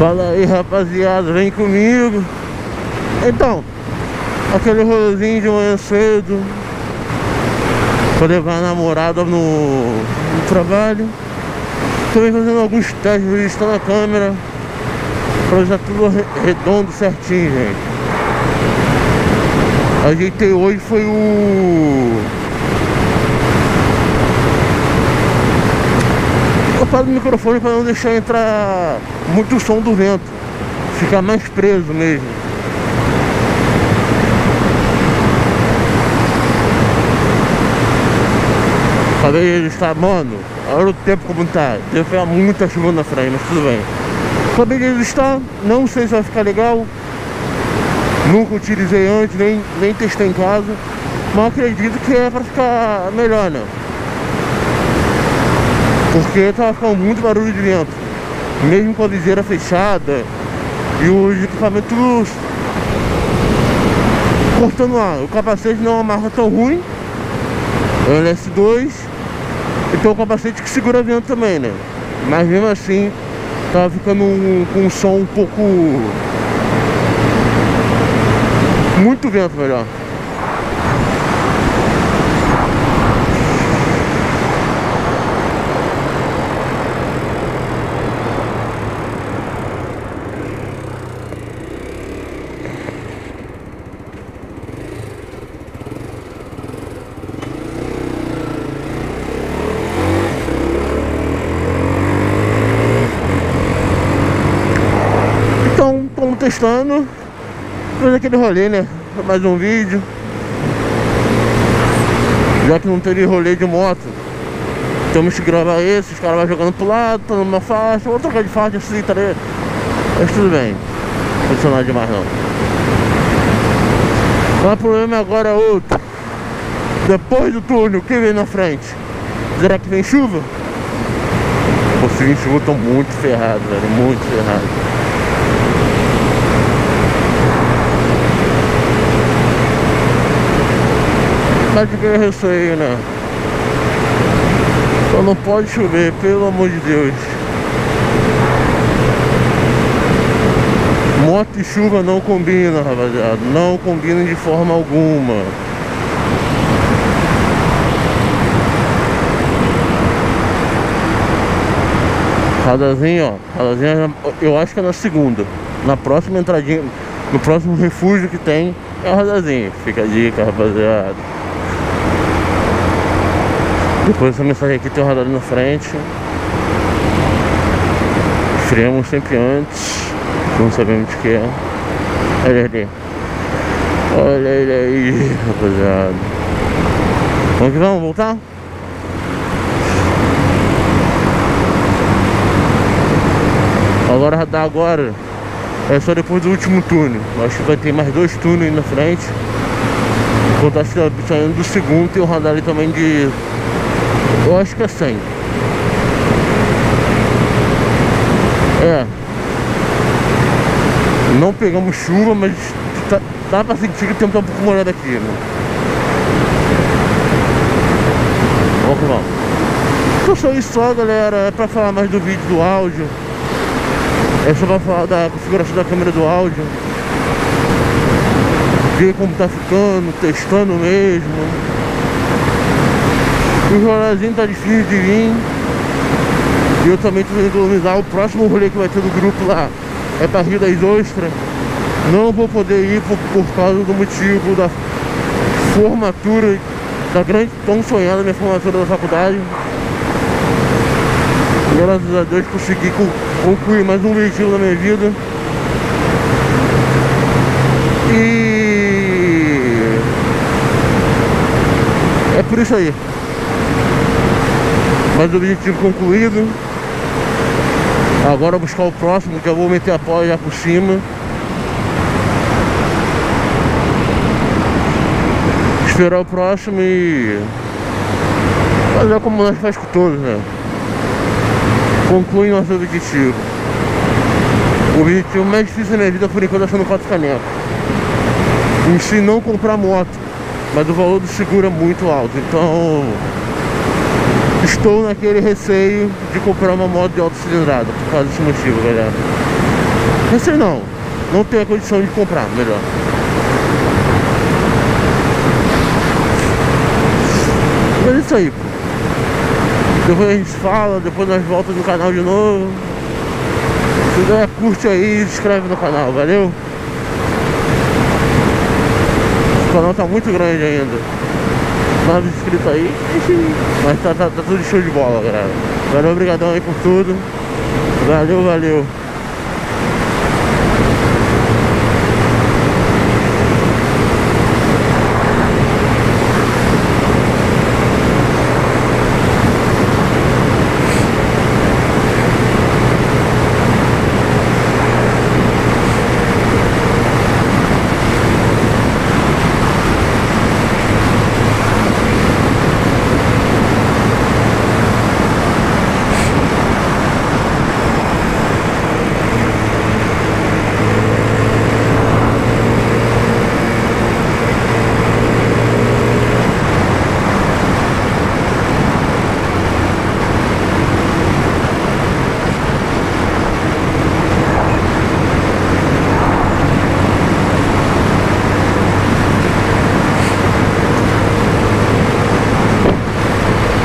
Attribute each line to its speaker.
Speaker 1: Fala aí, rapaziada, vem comigo. Então, aquele rolezinho de manhã cedo pra levar a namorada no trabalho. Também fazendo alguns testes de vista na câmera pra deixar tudo redondo, certinho, gente. Ajeitei hoje, foi eu falo do microfone para não deixar entrar muito som do vento, ficar mais preso mesmo. Acabei de ajustar, mano, olha o tempo como tá. Deve pegar muita chuva na frente, mas tudo bem. Acabei de ajustar, não sei se vai ficar legal. Nunca utilizei antes, nem testei em casa, mas acredito que é pra ficar melhor, né? Porque tava ficando muito barulho de vento, mesmo com a viseira fechada e os equipamentos cortando ar. O capacete não é uma marca tão ruim, é o LS2, então o capacete que segura vento também, né? Mas mesmo assim tava ficando com um som um pouco... muito vento, melhor. Então, estamos testando. Fazer aquele rolê, né? Mais um vídeo. Já que não teve rolê de moto, temos que gravar esse. Os caras vão jogando pro lado, tô numa faixa, vou trocar de faixa assim, tá ligado? Mas tudo bem, não funcionar demais não. Mas o problema agora é outro. Depois do túnel, o que vem na frente? Será que vem chuva? Os seguintes de chuva estão muito ferrados, velho, muito ferrados. Mas de que é isso aí, né? Só não pode chover, pelo amor de Deus. Moto e chuva não combinam, rapaziada. Não combinam de forma alguma. Radazinha, ó. Radazinha, eu acho que é na segunda. Na próxima entradinha, no próximo refúgio que tem, é a radazinha. Fica a dica, rapaziada. Depois dessa mensagem aqui tem um radar na frente. Freamos sempre antes. Não sabemos o que é. Olha ele. Olha ele aí, rapaziada. Vamos que vamos, voltar? Agora radar agora é só depois do último túnel. Acho que vai ter mais 2 túneis na frente. Enquanto acho que tá saindo do segundo, tem um radar ali também de... eu acho que é 100. É. Não pegamos chuva, mas dá pra sentir que o tempo tá um pouco molhado aqui, né? Vamos que vamos. Então só isso só, galera. É pra falar mais do vídeo, do áudio. É só pra falar da configuração da câmera do áudio. Ver como tá ficando, testando mesmo. O rolezinho tá difícil de vir. E eu também tô tentando economizar. O próximo rolê que vai ter do grupo lá é pra Rio das Ostras. Não vou poder ir por causa do motivo da formatura, da grande, tão sonhada minha formatura da faculdade. Graças a Deus consegui concluir mais um objetivo na minha vida. E é por isso aí. Mais objetivo concluído. Agora buscar o próximo, que eu vou meter a pó já por cima. Esperar o próximo e fazer como nós faz com todos, né? Conclui nosso objetivo. O objetivo mais difícil da minha vida por enquanto é sendo 4 canecos. Em si não comprar moto, mas o valor do seguro é muito alto, então estou naquele receio de comprar uma moto de alta cilindrada por causa desse motivo, galera. Esse não tem a condição de comprar, melhor. Mas é isso aí, pô. Depois a gente fala, depois nós voltamos no canal de novo. Se der, curte aí e se inscreve no canal, valeu? O canal tá muito grande ainda. 9 inscritos aí, mas tá tudo show de bola, galera. Valeu, obrigadão aí por tudo. Valeu.